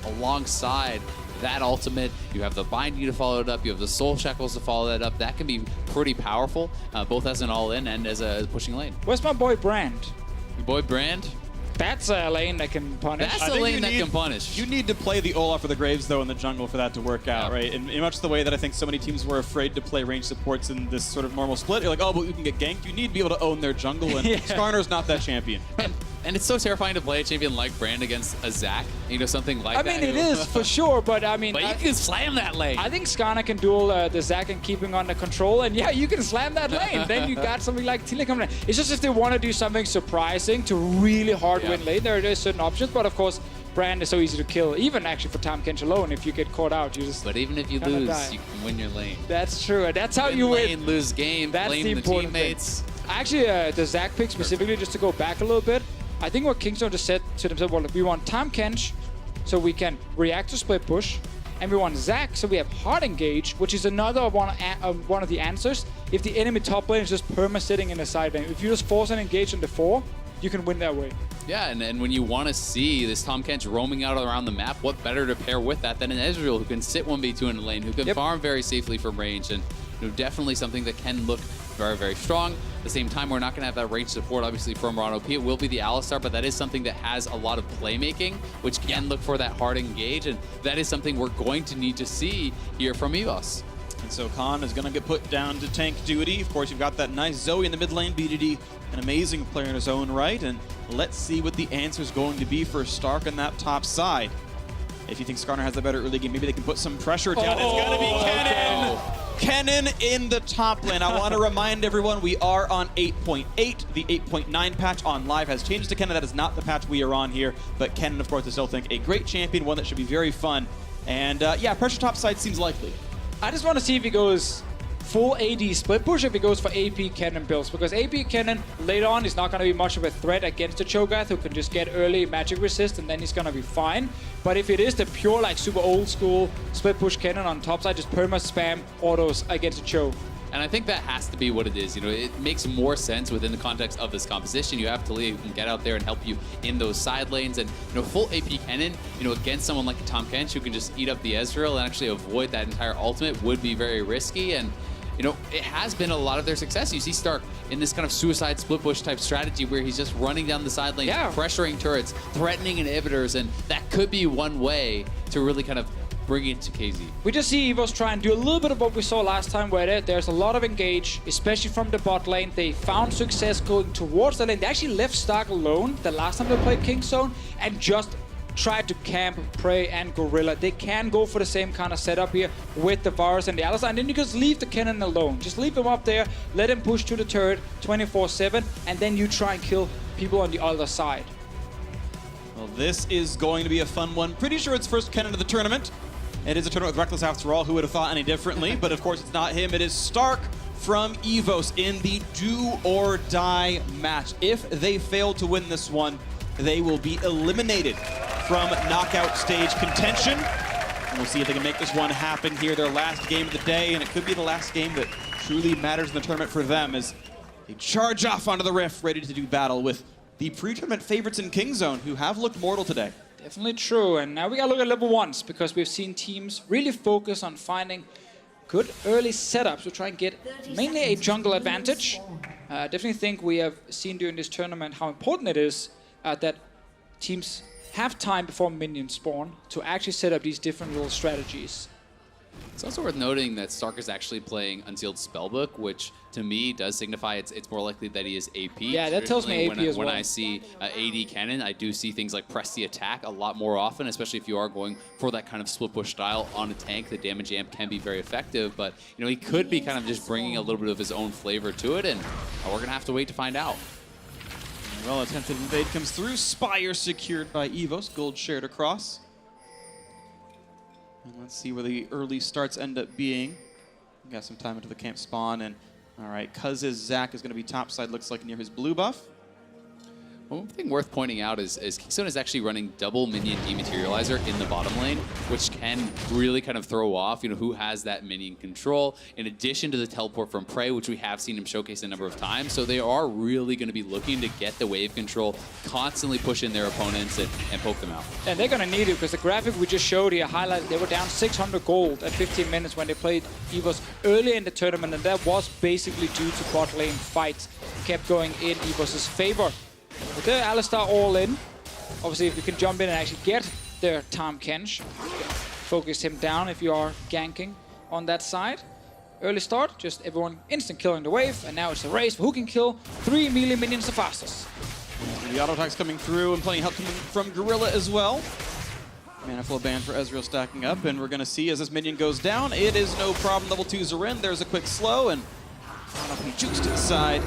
alongside that ultimate, you have the binding to follow it up, you have the soul shackles to follow that up. That can be pretty powerful, both as an all-in and as a pushing lane. Where's my boy Brand? Your boy Brand? That's a lane that can punish. That's a lane that can punish. You need to play the Olaf or the Graves, though, in the jungle for that to work out, right? In much the way that I think so many teams were afraid to play range supports in this sort of normal split. You're like, oh, but you can get ganked. You need to be able to own their jungle, and Skarner's not that champion. And it's so terrifying to play a champion like Brand against a Zac, something like that. I mean, it is, for sure, but I mean... But you can slam that lane. I think Skarner can duel the Zac and keeping under control, and yeah, you can slam that lane. Then you got something like Tila coming in. It's just if they want to do something surprising to really hard win lane, there are certain options, but of course, Brand is so easy to kill, even actually for Tahm Kench alone. If you get caught out, you just... But even if you lose, you can win your lane. That's true, and that's how you win. Lane, lose game, blame the teammates. Actually, the Zac pick specifically, just to go back a little bit, I think what Kingzone just said to themselves, well, we want Tahm Kench so we can react to split push, and we want Zac so we have hard engage, which is another one of the answers. If the enemy top lane is just perma-sitting in the side lane, if you just force an engage on the 4, you can win that way. Yeah, and when you want to see this Tahm Kench roaming out around the map, what better to pair with that than an Ezreal who can sit 1v2 in the lane, who can farm very safely from range, and definitely something that can look very, very strong. At the same time, we're not going to have that range support, obviously, from Ron OP. It will be the Alistar, but that is something that has a lot of playmaking, which can look for that hard engage, and that is something we're going to need to see here from EVOS. And so Khan is going to get put down to tank duty. Of course, you've got that nice Zoe in the mid lane, BDD, an amazing player in his own right, and let's see what the answer is going to be for Stark on that top side. If you think Skarner has a better early game, maybe they can put some pressure down. It's going to be Kennen! Kennen in the top lane. I want to remind everyone we are on 8.8. The 8.9 patch on live has changed to Kennen. That is not the patch we are on here, but Kennen, of course, I still think a great champion, one that should be very fun. And yeah, pressure top side seems likely. I just want to see if he goes full AD split push, if he goes for AP Kennen builds, because AP Kennen later on is not going to be much of a threat against the Cho'Gath, who can just get early magic resist and then he's going to be fine. But if it is the pure, like, super old school split push Kennen on top side, just perma spam autos against the Cho. And I think that has to be what it is. It makes more sense within the context of this composition. You have Talia who can get out there and help you in those side lanes. And, full AP Kennen, against someone like Tahm Kench who can just eat up the Ezreal and actually avoid that entire ultimate would be very risky. And, it has been a lot of their success. You see Stark in this kind of suicide split push type strategy where he's just running down the side lane, pressuring turrets, threatening inhibitors, and that could be one way to really kind of bring it to KZ. We just see EVOS try and do a little bit of what we saw last time, where there's a lot of engage, especially from the bot lane. They found success going towards the lane. They actually left Stark alone the last time they played Kingzone and just tried to camp, Prey, and Gorilla. They can go for the same kind of setup here with the Varus and the Alistar, and then you just leave the Kennen alone. Just leave him up there, let him push to the turret 24/7, and then you try and kill people on the other side. Well, this is going to be a fun one. Pretty sure it's first Kennen of the tournament. It is a tournament with Reckless after all. Who would have thought any differently? But of course, it's not him. It is Stark from EVOS in the do or die match. If they fail to win this one, they will be eliminated from knockout stage contention. And we'll see if they can make this one happen here, their last game of the day, and it could be the last game that truly matters in the tournament for them as they charge off onto the Rift, ready to do battle with the pre-tournament favorites in Kingzone, who have looked mortal today. Definitely true, and now we gotta look at level 1s, because we've seen teams really focus on finding good early setups to try and get mainly a jungle advantage. Definitely think we have seen during this tournament how important it is that teams have time before minions spawn to actually set up these different little strategies. It's also worth noting that Stark is actually playing Unsealed Spellbook, which to me does signify it's more likely that he is AP. Yeah, that tells me AP as well. When I see AD Kennen, I do see things like press the attack a lot more often, especially if you are going for that kind of split push style on a tank. The damage amp can be very effective, but he could be kind of just bringing a little bit of his own flavor to it, and we're gonna have to wait to find out. Well, attempted invade comes through. Spire secured by EVOS. Gold shared across. And let's see where the early starts end up being. We got some time into the camp spawn, and all right, Cuz's Zac is going to be topside, looks like near his blue buff. One thing worth pointing out is Keystone is actually running double minion dematerializer in the bottom lane, which can really kind of throw off, who has that minion control, in addition to the teleport from Prey, which we have seen him showcase a number of times. So they are really going to be looking to get the wave control, constantly push in their opponents and poke them out. And they're going to need it, because the graphic we just showed here highlighted they were down 600 gold at 15 minutes when they played EVOS earlier in the tournament, and that was basically due to bot lane fights kept going in EVOS's favor. With their Alistar all in, obviously if you can jump in and actually get their Tahm Kench, focus him down if you are ganking on that side. Early start, just everyone instant killing the wave, and now it's a race for who can kill 3 melee minions the fastest. The auto attacks coming through and plenty of help coming from Gorilla as well. Mana flow ban for Ezreal stacking up, and we're going to see as this minion goes down, it is no problem. Level 2s are in, there's a quick slow, and he jukes to the side.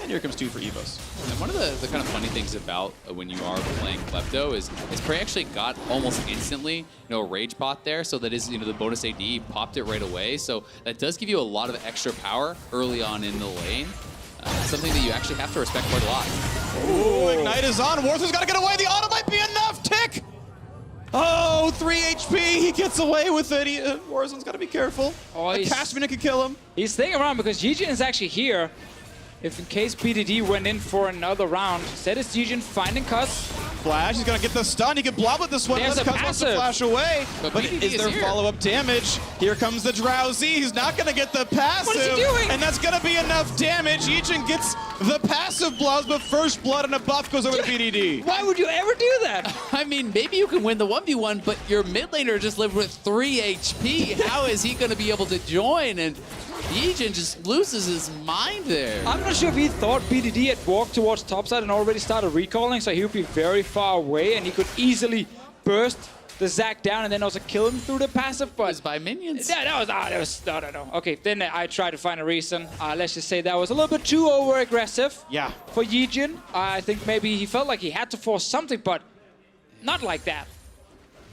And here comes 2 for EVOS. And one of the kind of funny things about when you are playing Klepto is Prey actually got almost instantly a rage bot there, so that is the bonus AD popped it right away. So that does give you a lot of extra power early on in the lane. Something that you actually have to respect quite a lot. Ooh, Ignite is on. Warther's got to get away. The auto might be enough. Tick! Oh, 3 HP. He gets away with it. Warzone's got to be careful. Oh, Cashman could kill him. He's staying around because Yijin is actually here. If in case BDD went in for another round, instead it's Yijin finding Cuz. Flash, he's gonna get the stun. He can blob with this one. There's a Cuz wants to passive. flash away. But BDD is there here. follow-up damage? Here comes the Drowsy. He's not gonna get the passive. What is he doing? And that's gonna be enough damage. Yijin gets the passive blobs, but first blood and a buff goes over to BDD. Why would you ever do that? I mean, maybe you can win the 1v1, but your mid laner just lived with 3 HP. How is he going to be able to join? And Yijin just loses his mind there. I'm not sure if he thought BDD had walked towards topside and already started recalling, so he would be very far away and he could easily burst the Zac down and then also kill him through the passive. But It was by minions. yeah, that was no. Okay, then I tried to find a reason. Let's just say that was a little bit too over-aggressive Yeah. for Yijin. I think maybe he felt like he had to force something, but not like that.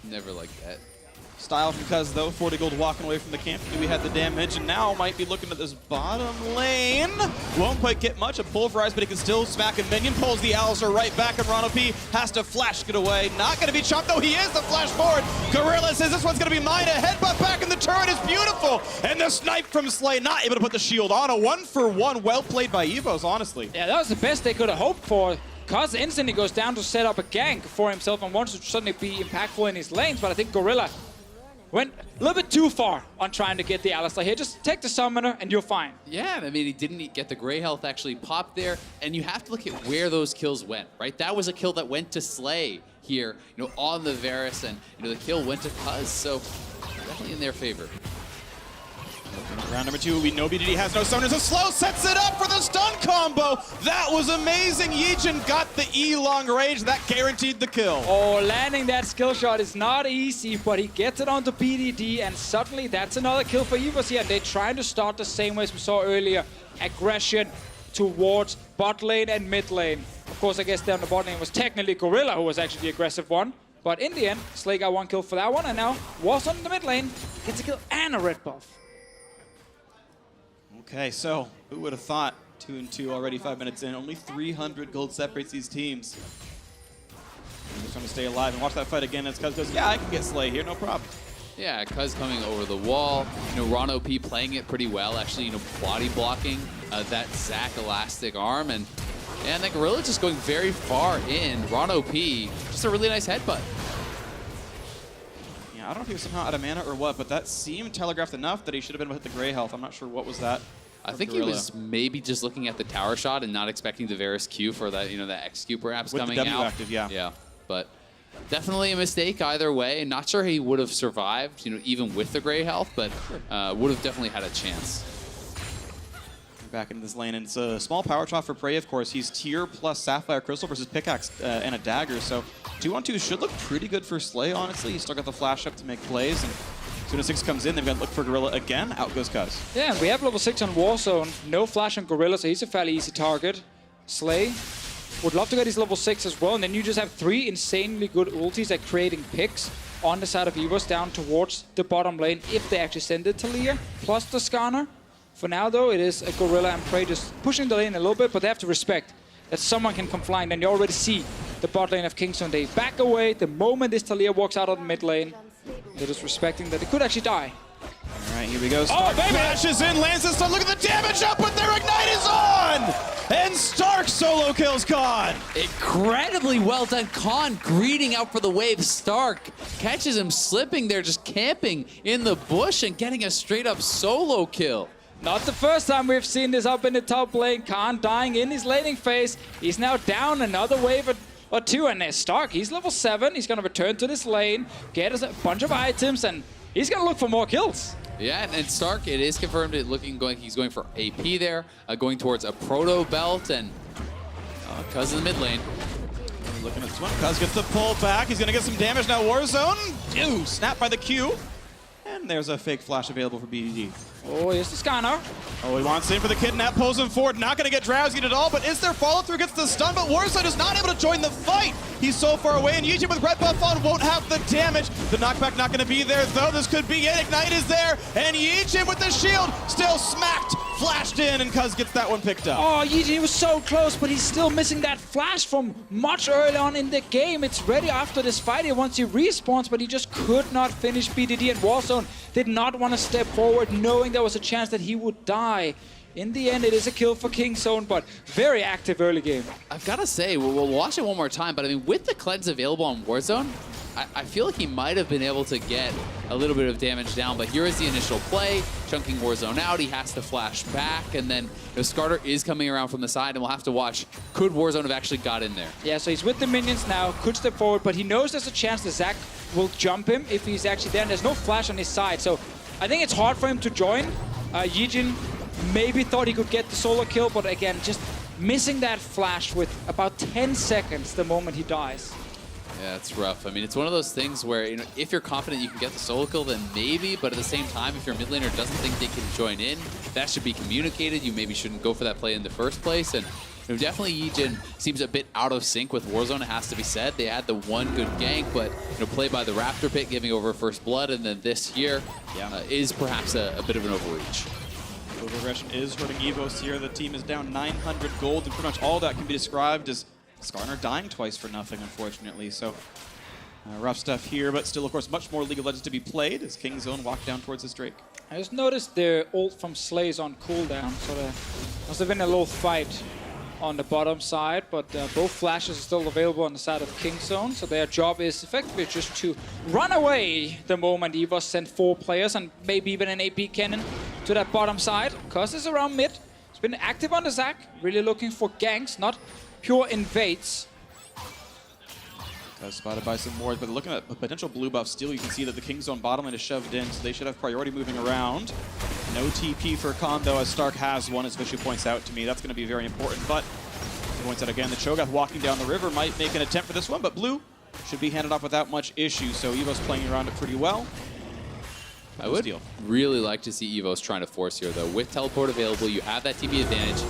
Never like that. Style from Cuz though, 40 gold walking away from the camp. We had the damage, and now might be looking at this bottom lane. Won't quite get much, a pulverize, but he can still smack a minion. Pulls the Alistar right back, and Ronald P has to flash get away. Not gonna be chopped though, he is the flash forward. Gorilla says this one's gonna be mine. A headbutt back in the turret is beautiful. And the snipe from Slay, not able to put the shield on. A 1-for-1, well played by EVOS, honestly. Yeah, that was the best they could have hoped for. Cuz instantly goes down to set up a gank for himself and wants to suddenly be impactful in his lanes, but I think Gorilla went a little bit too far on trying to get the Alistar here. Just take the summoner and you're fine. Yeah, I mean, he didn't get the gray health actually popped there, and you have to look at where those kills went, right? That was a kill that went to Slay here, on the Varus, and the kill went to Cuz, so definitely in their favor. Round number 2, we know BDD has no summoners. A slow sets it up for the stun combo. That was amazing. Yijin got the E long range. That guaranteed the kill. Oh, landing that skill shot is not easy, but he gets it onto BDD, and suddenly that's another kill for EVOS here. They're trying to start the same way as we saw earlier. Aggression towards bot lane and mid lane. Of course, I guess down the bot lane was technically Gorilla who was actually the aggressive one. But in the end, Slay got 1 kill for that one, and now was on the mid lane. Gets a kill and a red buff. Okay, so who would have thought 2-2 already 5 minutes in? Only 300 gold separates these teams. They're just trying to stay alive and watch that fight again as Cuz goes, yeah, I can get Slay here, no problem. Yeah, Cuz coming over the wall. Ron OP playing it pretty well, actually, body blocking that Zac elastic arm. And then Gorilla just going very far in. Ron OP, just a really nice headbutt. Yeah, I don't know if he was somehow out of mana or what, but that seemed telegraphed enough that he should have been able to hit the gray health. I'm not sure what was that. I think Gorilla. he was maybe just looking at the tower shot and not expecting the Varus Q for that, that X Q perhaps With coming the W out. active, yeah. Yeah, but definitely a mistake either way. Not sure he would have survived, even with the gray health, but would have definitely had a chance. Back into this lane, and it's a small power chop for Prey, of course. He's tier plus Sapphire Crystal versus Pickaxe and a Dagger, so 2-on-2 should look pretty good for Slay, honestly. He's still got the flash up to make plays, and as soon as 6 comes in, they've got to look for Gorilla again. Out goes Cuz. Yeah, we have level 6 on Warzone. No flash on Gorilla, so he's a fairly easy target. Slay would love to get his level 6 as well, and then you just have 3 insanely good ultis at creating picks on the side of EVOS down towards the bottom lane if they actually send it to Lear, plus the Skarner. For now, though, it is a Gorilla and Prey just pushing the lane a little bit, but they have to respect that someone can come flying, then you already see the bot lane of Kingzone. They back away the moment this Talia walks out of the mid lane. They're just respecting that they could actually die. All right, here we go. Oh, baby! Flashes in, lands this stun. Look at the damage up, but their Ignite is on! And Stark solo kills Khan. Incredibly well done. Khan greeting out for the wave. Stark catches him slipping there, just camping in the bush and getting a straight up solo kill. Not the first time we've seen this up in the top lane. Khan dying in his laning phase. He's now down another wave or two, and there's Stark. He's level 7. He's gonna return to this lane, get us a bunch of items, and he's gonna look for more kills. Yeah, and Stark, it is confirmed he's going for AP there, going towards a proto belt, and Cuz in the mid lane. Looking at this one. Cuz gets the pull back. He's gonna get some damage now. Warzone. Ew, snapped by the Q. And there's a fake flash available for BDD. Oh, here's the scanner. Oh, he wants in for the kidnap, pulls him forward. Not gonna get drowsy at all, but is there follow through? Gets the stun, but Warzone is not able to join the fight. He's so far away, and Yijin with red buff on won't have the damage. The knockback not gonna be there, though. This could be it. Ignite is there, and Yijin with the shield still smacked, flashed in, and Cuz gets that one picked up. Oh, Yijin was so close, but he's still missing that flash from much early on in the game. It's ready after this fight here once he respawns, but he just could not finish BDD, and Warzone did not want to step forward, knowing there was a chance that he would die. In the end, it is a kill for Kingzone, but very active early game. I've got to say, we'll watch it one more time, but I mean, with the cleanse available on Warzone, I feel like he might have been able to get a little bit of damage down, but here is the initial play, chunking Warzone out. He has to flash back, and then Skarter is coming around from the side, and we'll have to watch, could Warzone have actually got in there? Yeah, so he's with the minions now, could step forward, but he knows there's a chance that Zac will jump him if he's actually there, and there's no flash on his side, so I think it's hard for him to join. Yijin maybe thought he could get the solo kill, but again, just missing that flash with about 10 seconds the moment he dies. Yeah, it's rough. I mean, it's one of those things where, you know, if you're confident you can get the solo kill, then maybe, but at the same time, if your mid laner doesn't think they can join in, that should be communicated. You maybe shouldn't go for that play in the first place. And you know, definitely Yijin seems a bit out of sync with Warzone, it has to be said. They had the one good gank, but you know, play by the Raptor Pit, giving over first blood, and then this here is perhaps a bit of an overreach. Over-aggression is hurting EVOS here. The team is down 900 gold, and pretty much all that can be described as Skarner dying twice for nothing, unfortunately. So, rough stuff here, but still, of course, much more League of Legends to be played as Kingzone walk down towards his Drake. I just noticed the ult from Slay's on cooldown, so there must have been a little fight on the bottom side, but both flashes are still available on the side of Kingzone, so their job is effectively just to run away the moment EVOS send 4 players and maybe even an AP cannon to that bottom side. Cuz is around mid. It's been active on the Zac, really looking for ganks, not pure invades. Spotted by some wards, but looking at a potential blue buff still, you can see that the Kingzone bottom lane is shoved in, so they should have priority moving around. No TP for Khan, though, as Stark has one, as Vishu points out to me. That's going to be very important, but he points out again, the Cho'Gath walking down the river might make an attempt for this one, but blue should be handed off without much issue, so EVOS playing around it pretty well. I would really like to see EVOS trying to force here, though. With teleport available, you have that TP advantage.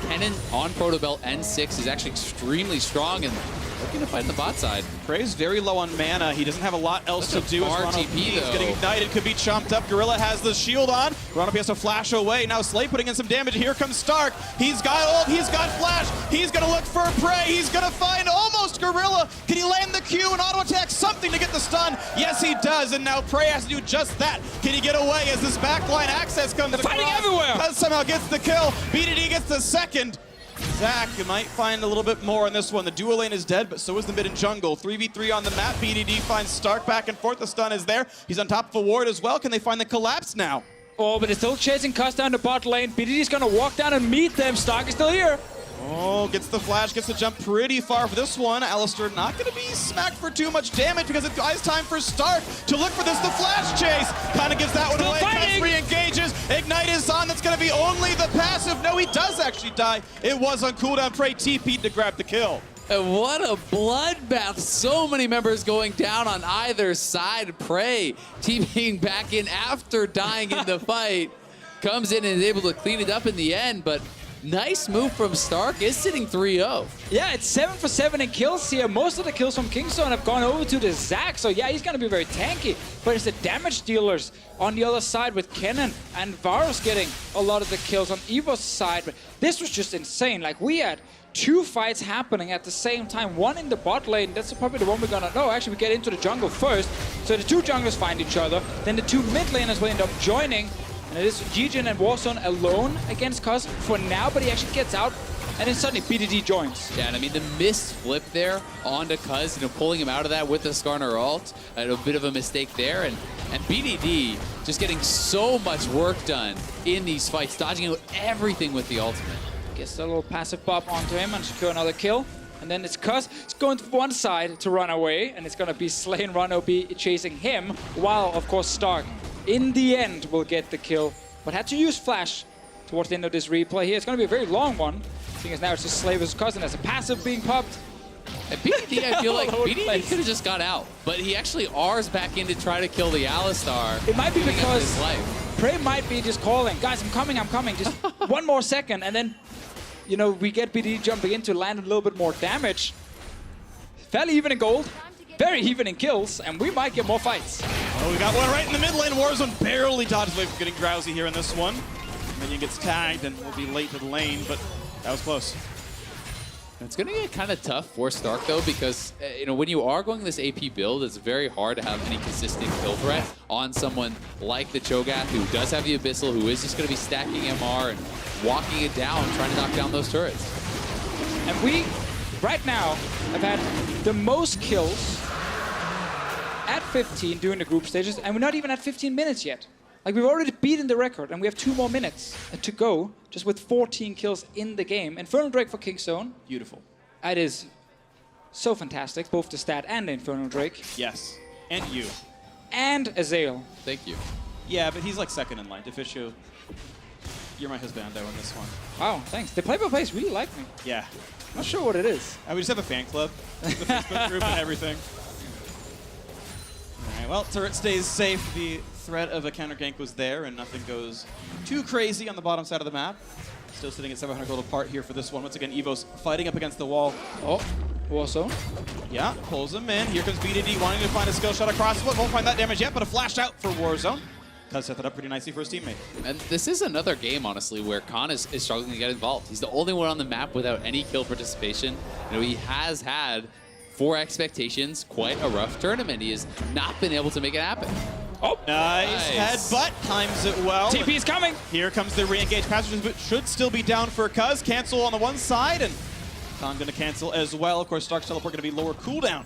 Kennen on Proto Belt N6 is actually extremely strong and looking to fight on the bot side. Prey's very low on mana. He doesn't have a lot else to do. TP, he's getting ignited, could be chomped up. Gorilla has the shield on. Ronalp has to flash away. Now Slay putting in some damage. Here comes Stark. He's got ult, he's got flash. He's gonna look for Prey. He's gonna find almost Gorilla. Can he land the Q and auto attack something to get the stun? Yes, he does. And now Prey has to do just that. Can he get away as this backline access comes across? Fighting everywhere. Cuz somehow gets the kill. BDD gets the second. Zac might find a little bit more in this one. The dual lane is dead, but so is the mid and jungle. 3v3 on the map. BDD finds Stark back and forth. The stun is there. He's on top of a ward as well. Can they find the collapse now? Oh, but they're still chasing Cuz down the bot lane. BDD's gonna walk down and meet them. Stark is still here. Oh, gets the flash, gets the jump pretty far for this one. Alistair not going to be smacked for too much damage because it's time for Stark to look for this. The flash chase kind of gives that one Still away. fighting. Cuz re-engages. Ignite is on. That's going to be only the passive. No, he does actually die. It was on cooldown. Prey TP'd to grab the kill. And what a bloodbath. So many members going down on either side. Prey TPing back in after dying in the fight. Comes in and is able to clean it up in the end, but nice move from Stark, is sitting 3-0. Yeah, it's 7 for 7 in kills here. Most of the kills from Kingzone have gone over to the Zac, so yeah, he's gonna be very tanky. But it's the damage dealers on the other side with Kennen and Varus getting a lot of the kills on EVOS side. But this was just insane. Like, we had two fights happening at the same time. One in the bot lane, that's probably the one we're gonna know. Actually, we get into the jungle first. So the two junglers find each other. Then the two mid laners will end up joining. And it is Jigen and Warzone alone against Cuz for now, but he actually gets out. And then suddenly BDD joins. Yeah, and I mean, the missed flip there onto Cuz, pulling him out of that with the Skarner ult, a bit of a mistake there. And BDD just getting so much work done in these fights, dodging out everything with the ultimate. Gets a little passive bop onto him and secure another kill. And then it's Cuz. It's going to one side to run away, and it's going to be Slayn Run be chasing him, while, of course, Stark, in the end, will get the kill. But had to use Flash towards the end of this replay here. It's going to be a very long one, seeing as now it's just Slay versus Cuz, and there's a passive being popped. And BDD, I feel like BDD could have just got out, but he actually R's back in to try to kill the Alistar. It might be because Prey might be just calling, guys, I'm coming, just one more second, and then, you know, we get BDD jumping in to land a little bit more damage. Fairly even in gold, very even in kills, and we might get more fights. Oh, we got one right in the mid lane. Warzone barely dodged away from getting drowsy here in this one. Minion gets tagged and will be late to the lane, but that was close. It's going to get kind of tough for Stark, though, because when you are going this AP build, it's very hard to have any consistent kill threat on someone like the Cho'Gath, who does have the Abyssal, who is just going to be stacking MR and walking it down, trying to knock down those turrets. And we, right now, have had the most kills at 15 during the group stages, and we're not even at 15 minutes yet. Like, we've already beaten the record, and we have 2 more minutes to go, just with 14 kills in the game. Infernal Drake for Kingzone. Beautiful. It is so fantastic, both the stat and the Infernal Drake. Yes. And you. And Azael. Thank you. Yeah, but he's like second in line. Deficio, you're my husbando in this one. Wow, thanks. The play-by-plays really like me. Yeah. Not sure what it is. We just have a fan club, the Facebook group and everything. All right, well, turret stays safe. The threat of a counter gank was there, and nothing goes too crazy on the bottom side of the map. Still sitting at 700 gold apart here for this one. Once again, EVOS fighting up against the wall. Oh, Warzone. Yeah, pulls him in. Here comes BDD wanting to find a skill shot across the foot. Won't find that damage yet, but a flash out for Warzone. Does set that up pretty nicely for his teammate. And this is another game, honestly, where Khan is struggling to get involved. He's the only one on the map without any kill participation. He has had, for expectations, quite a rough tournament. He has not been able to make it happen. Oh, nice headbutt. Times it well. TP is coming. Here comes the re-engage passage, but should still be down for Cuz. Cancel on the one side, and Khan going to cancel as well. Of course, Stark's teleport going to be lower cooldown.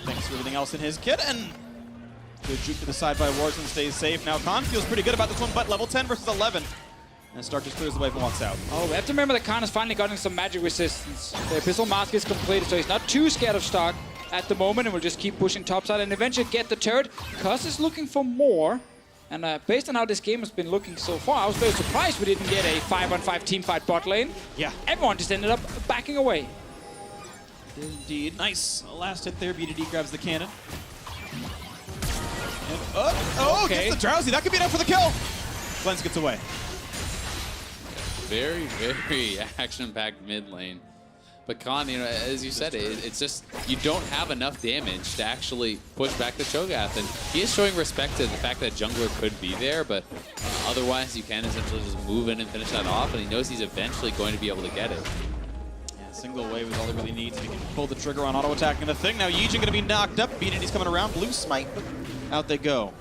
Thanks for everything else in his kit, and good juke to the side by Warzone, stays safe. Now Khan feels pretty good about this one, but level 10 versus 11. And Stark just clears the way and walks out. Oh, we have to remember that Khan has finally gotten some magic resistance. The Abyssal Mask is completed, so he's not too scared of Stark at the moment, and will just keep pushing topside and eventually get the turret. Cuz is looking for more, and based on how this game has been looking so far, I was very surprised we didn't get a 5-on-5 teamfight bot lane. Yeah. Everyone just ended up backing away. Indeed. Nice. Last hit there. BDD grabs the cannon. And Okay. Gets the drowsy. That could be enough for the kill. Glens gets away. Very, very action-packed mid lane. But Khan, as you said, it's just you don't have enough damage to actually push back the Cho'Gath, and he is showing respect to the fact that jungler could be there, but otherwise you can essentially just move in and finish that off, and he knows he's eventually going to be able to get it. Yeah, single wave is all he really needs. He can pull the trigger on auto attack and the thing. Now Yijin going to be knocked up. BDD's coming around. Blue smite, but out they go.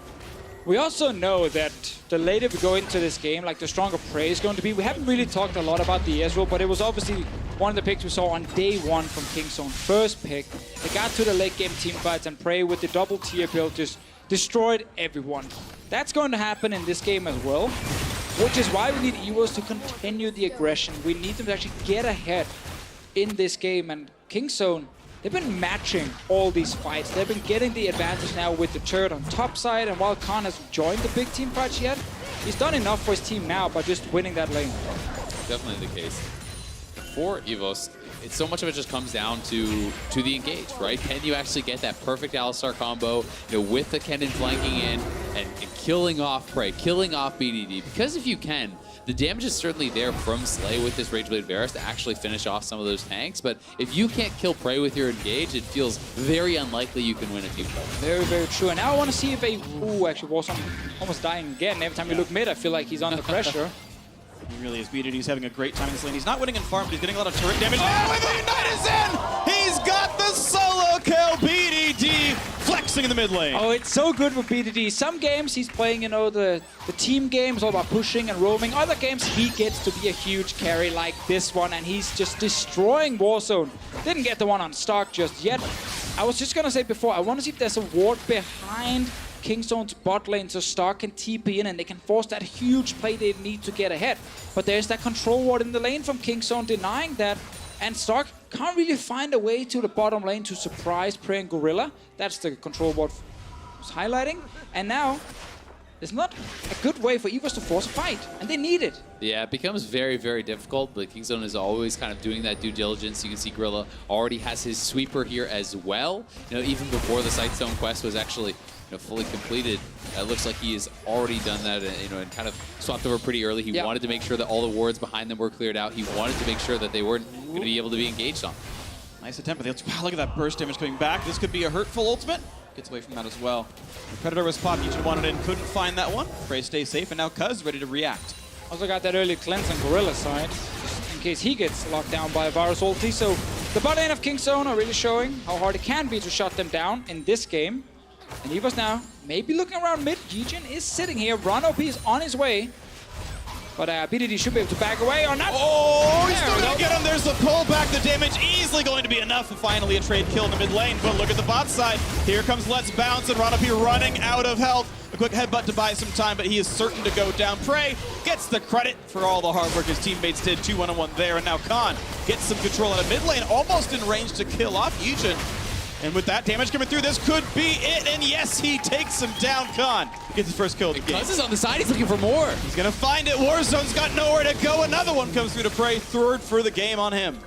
We also know that the later we go into this game, like the stronger Prey is going to be. We haven't really talked a lot about the Ezreal, but it was obviously one of the picks we saw on day 1 from Kingzone. First pick. They got to the late game team fights, and Prey with the double tier build just destroyed everyone. That's going to happen in this game as well, which is why we need EVOS to continue the aggression. We need them to actually get ahead in this game, and Kingzone, they've been matching all these fights. They've been getting the advantage now with the turret on top side, and while Khan hasn't joined the big team fights yet, he's done enough for his team now by just winning that lane. Definitely the case. For EVOS, so much of it just comes down to the engage, right? Can you actually get that perfect Alistar combo, with the Kennen flanking in and killing off Prey, killing off BDD? Because if you can, the damage is certainly there from Slay with this Rageblade Varus to actually finish off some of those tanks, but if you can't kill Prey with your engage, it feels very unlikely you can win a few kills. Very, very true. And now I want to see if a... Ooh, actually, Warzone almost dying again. Every time you look mid, I feel like he's under pressure. He really is. BDD's having a great time in this lane. He's not winning in farm, but he's getting a lot of turret damage. Oh, and the Ignite is in! He's got the solo kill! BDD flexing in the mid lane. Oh, it's so good with BDD. Some games he's playing, you know, the team game is all about pushing and roaming. Other games he gets to be a huge carry like this one, and he's just destroying Warzone. Didn't get the one on Stark just yet. I was just gonna say before, I want to see if there's a ward behind Kingzone's bot lane so Stark can TP in and they can force that huge play they need to get ahead. But there's that control ward in the lane from Kingzone denying that, and Stark can't really find a way to the bottom lane to surprise Prey and Gorilla. That's the control ward was highlighting. And now, there's not a good way for EVOS to force a fight, and they need it. Yeah, it becomes very, very difficult, but Kingzone is always kind of doing that due diligence. You can see Gorilla already has his sweeper here as well. You know, even before the Sightstone quest was actually fully completed, it looks like he has already done that, and kind of swapped over pretty early. He wanted to make sure that all the wards behind them were cleared out. He wanted to make sure that they weren't going to be able to be engaged on. Nice attempt. Wow, look at that burst damage coming back. This could be a hurtful ultimate. Gets away from that as well. The Predator was popped. You wanted in, couldn't find that one. Prey stays safe, and now Cuz ready to react. Also got that early cleanse on Gorilla's side, just in case he gets locked down by a Varus ulti. So the bot lane of Kingzone are really showing how hard it can be to shut them down in this game. And EVOS now maybe looking around mid. Yijin is sitting here. Run OP is on his way. But BDD should be able to back away or not. Oh, he's still going to get him. There's the pullback. The damage easily going to be enough. And finally a trade kill in the mid lane. But look at the bot side. Here comes Let's Bounce, and Ronopi running out of health. A quick headbutt to buy some time, but he is certain to go down. Prey gets the credit for all the hard work his teammates did. 2-1-1 there. And now Khan gets some control out of mid lane, almost in range to kill off Yijin. And with that damage coming through, this could be it. And yes, he takes him down. Khan gets his first kill of the game. Cuz is on the side. He's looking for more. He's going to find it. Warzone's got nowhere to go. Another one comes through to Prey. Third for the game on him.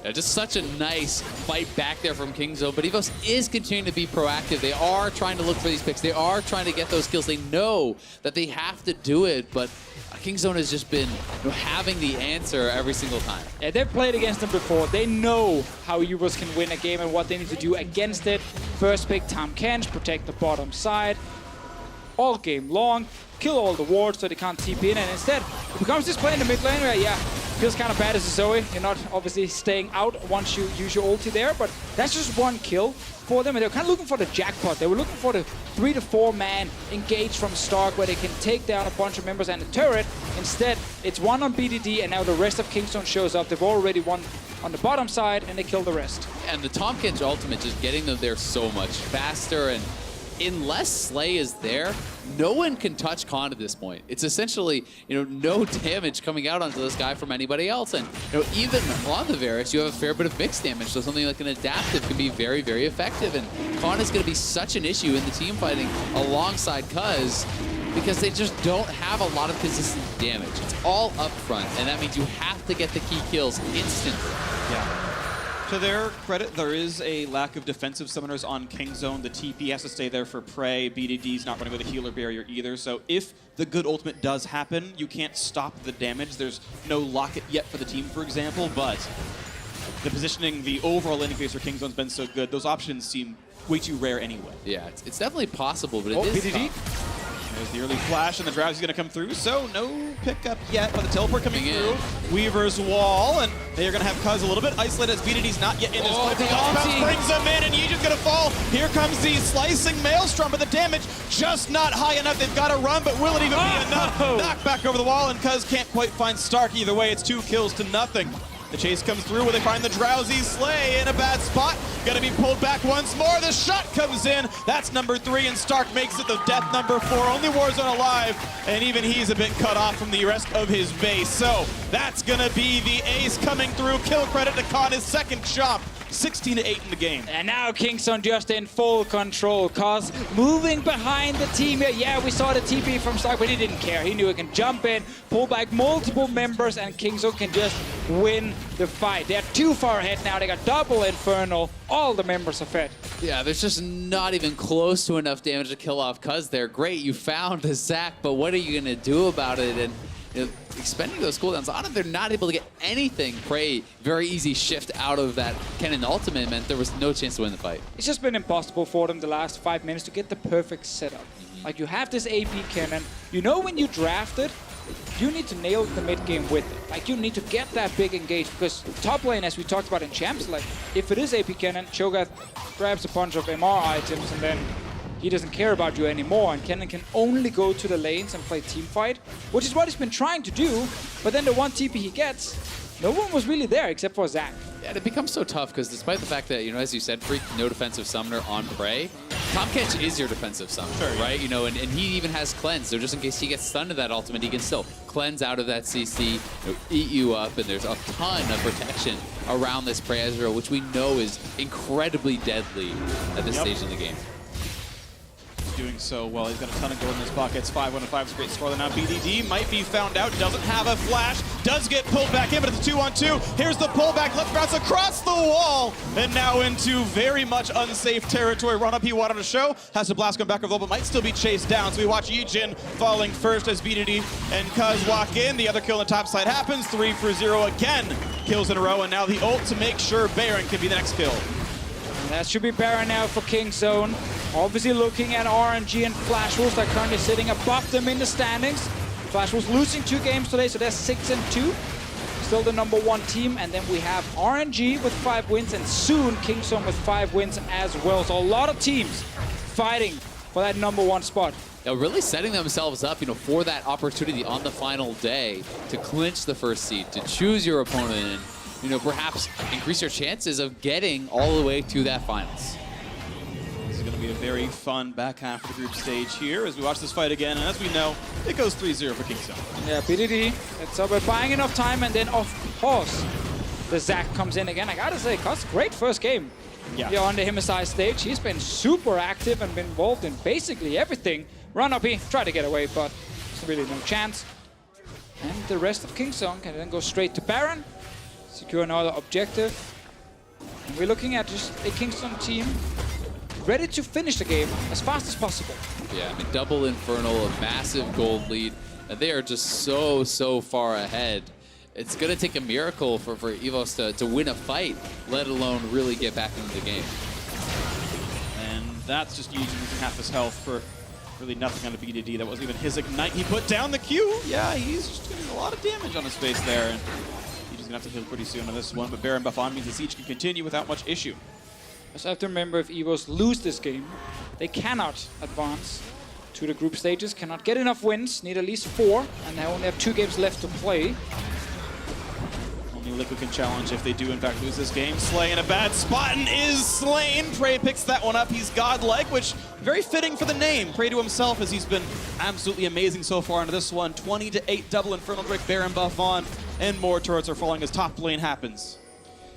Yeah, just such a nice fight back there from Kingzone. But EVOS is continuing to be proactive. They are trying to look for these picks. They are trying to get those kills. They know that they have to do it, but Kingzone has just been having the answer every single time. Yeah, they've played against them before. They know how EVOS can win a game and what they need to do against it. First pick, Tahm Kench, protect the bottom side all game long, kill all the wards so they can't TP in, and instead it becomes this play in the mid lane where, yeah, feels kind of bad as a Zoe. You're not obviously staying out once you use your ulti there, but that's just one kill for them, and they're kind of looking for the jackpot. They were looking for the 3 to 4 man engage from Stark where they can take down a bunch of members and a turret. Instead, it's one on BDD, and now the rest of Kingzone shows up. They've already won on the bottom side, and they kill the rest. And the Tahm Kench ultimate just getting them there so much faster, and unless Slay is there, no one can touch Khan at this point. It's essentially, no damage coming out onto this guy from anybody else. And even on the Varus, you have a fair bit of mixed damage, so something like an adaptive can be very, very effective. And Khan is going to be such an issue in the team fighting alongside Cuz, because they just don't have a lot of consistent damage. It's all up front, and that means you have to get the key kills instantly. Yeah. To their credit, there is a lack of defensive summoners on Kingzone. The TP has to stay there for Prey. BDD's not running with a healer barrier either. So if the good ultimate does happen, you can't stop the damage. There's no locket yet for the team, for example, but the positioning, the overall laning phase for Kingzone's been so good. Those options seem way too rare anyway. Yeah, it's definitely possible, but it is BDD. tough. There's the early flash, and the Drowsy's going to come through, so no pickup yet, but the teleport coming through. Weaver's wall, and they are going to have Cuz a little bit isolated as BDD's not yet in this clip. The ulti brings him in, and Yijin's going to fall. Here comes the slicing Maelstrom, but the damage just not high enough. They've got to run, but will it even be enough? Knock back over the wall, and Cuz can't quite find Stark. Either way, it's 2 kills to nothing. The chase comes through where they find the Drowsy. Slay in a bad spot. Gonna be pulled back once more. The shot comes in. That's number 3, and Stark makes it the death number 4. Only Warzone alive, and even he's a bit cut off from the rest of his base. So that's gonna be the ace coming through. Kill credit to Khan, his second chop. 16-8 in the game. And now Kingzone just in full control. Cuz moving behind the team here. Yeah, we saw the TP from Stark, but he didn't care. He knew he can jump in, pull back multiple members, and Kingzone can just win the fight. They're too far ahead now. They got double Infernal. All the members are fed. Yeah, there's just not even close to enough damage to kill off Cuz there. Great, you found the Zac, but what are you going to do about it? And expending those cooldowns on it, they're not able to get anything. Prey, very easy shift out of that cannon ultimate meant there was no chance to win the fight. It's just been impossible for them the last 5 minutes to get the perfect setup. Like, you have this AP cannon. You know when you draft it, you need to nail the mid game with it. Like, you need to get that big engage, because top lane, as we talked about in Champs, like, if it is AP Kennen, Cho'Gath grabs a bunch of MR items and then he doesn't care about you anymore, and Kennen can only go to the lanes and play teamfight, which is what he's been trying to do, but then the one TP he gets, no one was really there except for Zach. Yeah, and it becomes so tough because despite the fact that, you know, as you said, Freak, no defensive summoner on Prey, Tahm Kench is your defensive summoner, right? You know, and he even has cleanse, so just in case he gets stunned to that ultimate, he can still cleanse out of that CC, you know, eat you up, and there's a ton of protection around this Prey Ezreal, which we know is incredibly deadly at this stage in the game. Doing so well. He's got a ton of gold in his pockets. 5-1-5 is a great score. Now BDD might be found out. Doesn't have a flash. Does get pulled back in, but it's a 2-on-2. Here's the pullback. Let's bounce across the wall. And now into very much unsafe territory. Run up he wanted to show. Has to blast come back over the wall, but might still be chased down. So we watch Yijin falling first as BDD and Cuz walk in. The other kill on the top side happens. 3 for 0 again. Kills in a row. And now the ult to make sure Baron can be the next kill. That should be Baron now for Kingzone. Obviously looking at RNG and Flash Wolves that are currently sitting above them in the standings. Flash Wolves losing 2 games today, so they're 6-2. Still the #1 team, and then we have RNG with 5 wins, and soon Kingzone with 5 wins as well. So a lot of teams fighting for that #1 spot. They're really setting themselves up, you know, for that opportunity on the final day to clinch the first seed, to choose your opponent, and, you know, perhaps increase your chances of getting all the way to that finals. This is going to be a very fun back half of the group stage here as we watch this fight again. And as we know, it goes 3-0 for Kingzone. Yeah, BDD, it's about buying enough time, and then of course, the Zac comes in again. I gotta say, Cuz, great first game. Yeah, on the Himasai stage. He's been super active and been involved in basically everything. Run up, he tried to get away, but there's really no chance. And the rest of Kingzone can then go straight to Baron, secure another objective. And we're looking at just a Kingzone team ready to finish the game as fast as possible. Yeah, I mean, double Infernal, a massive gold lead. And they are just so far ahead. It's going to take a miracle for EVOS to win a fight, let alone really get back into the game. And that's just using half his health for really nothing on the BDD. That wasn't even his Ignite. He put down the Q. Yeah, he's just getting a lot of damage on his face there. And he's going to have to heal pretty soon on this one. But Baron buff on means the siege can continue without much issue. Also have to remember, if EVOS lose this game, they cannot advance to the group stages, cannot get enough wins, need at least 4, and they only have 2 games left to play. Only Liquid can challenge if they do in fact lose this game. Slay in a bad spot and is slain. Prey picks that one up. He's godlike, which very fitting for the name. Prey to himself, as he's been absolutely amazing so far into this one. 20-8 double Infernal Drake, Baron buff on, and more turrets are falling as top lane happens.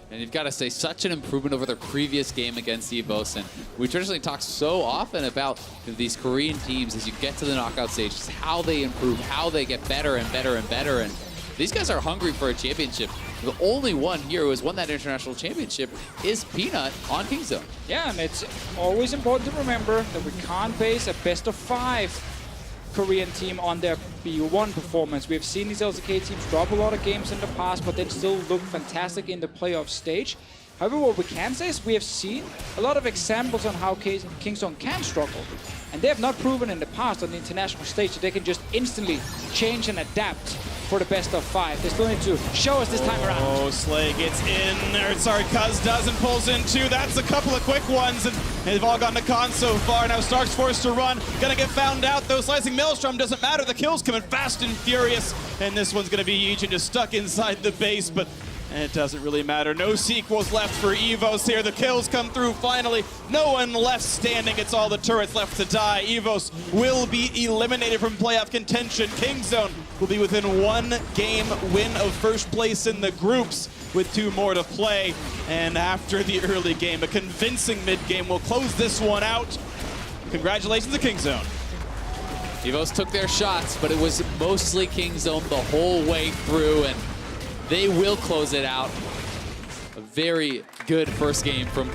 And you've got to say, such an improvement over their previous game against EVOS. And we traditionally talk so often about these Korean teams as you get to the knockout stage, just how they improve, how they get better and better and better. And these guys are hungry for a championship. The only one here who has won that international championship is Peanut on Kingzone. Yeah, and it's always important to remember that we can't base a best-of-5 Korean team on their B1 performance. We've seen these LCK teams drop a lot of games in the past, but then still look fantastic in the playoff stage. However, what we can say is we have seen a lot of examples on how Kingzone can struggle. And they have not proven in the past on the international stage that they can just instantly change and adapt for the best-of-5. They still need to show us this time around. Oh, Slay gets in, or sorry, Cuz does and pulls in 2. That's a couple of quick ones, and they've all gone to con so far. Now Stark's forced to run, gonna get found out though. Slicing Maelstrom doesn't matter, the kill's coming fast and furious, and this one's gonna be Yijin just stuck inside the base, but it doesn't really matter. No sequels left for EVOS here. The kills come through finally. No one left standing. It's all the turrets left to die. EVOS will be eliminated from playoff contention. Kingzone will be within 1 game win of first place in the groups with 2 more to play. And after the early game, a convincing mid-game will close this one out. Congratulations to Kingzone. EVOS took their shots, but it was mostly Kingzone the whole way through, and they will close it out. A very good first game from